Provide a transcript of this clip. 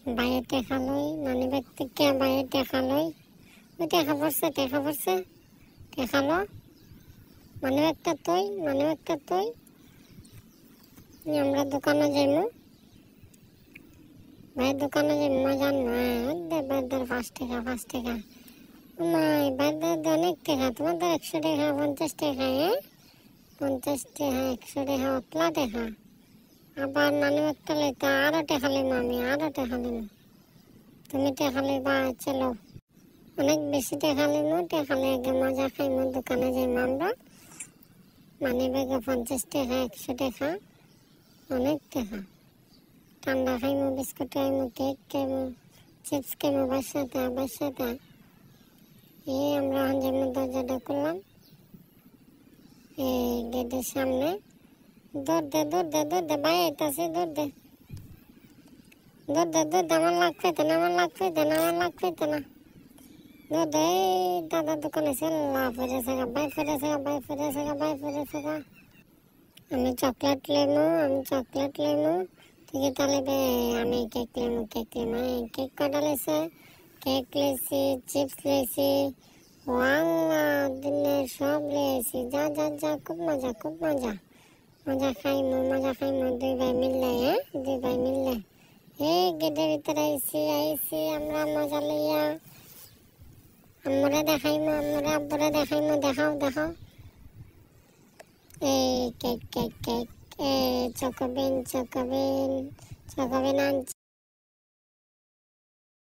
বাইরে টেকা লই মানে ব্যাগ থেকে বাইরে টেকা লই ওই টেকা পড়ছে টেকা লো মানে একটা তুই আমরা দোকানে যাইমু ভাই দোকানে যাই মজা নয় বাইরের 5 টাকা নাই বাইরের অনেক টাকা তোমাদের 100 টাকা 50 টাকা 50 টাকা 100 টাকা অতলা টাকা আবার মানে একটা লইতে আরো টাকা লইম আমি তুমি টাকা লইবা চলো অনেক বেশি টাকা লইমু টাকা লইগে মজা খাইমু দোকানে যাইমু আমরা মানে ব্যাগে 50 টাকা 100 টাকা অনেক টাকা ঠান্ডা খাইমু বিস্কুট খাইমু কেক খাইমু চিপস খাইমু বাসাতে এই আমরা যেমন দরজাটা করলাম এই গেটের সামনে দৌড় দে ভাই আইতাছে দৌড় দে আমার লাগ পেতে না দৌড় দে দাদা দোকানে সেল্লা ফেরেছে আমি চকলেট লেমু তুই তাহলে আমি কেক লেমু কেক কটা লেছে কেক লেছি চিপস লেছি ওয়াল্লা দিনে সব লেছি যা খুব মজা খাইমু দুই ভাই মিললে এই গেটের ভিতরে আইছি আমরা মজা লইয়া আমরা দেখাইমু আব্বুরা দেখাইমু দেখাও এই কেক এই চকোবেন আনছি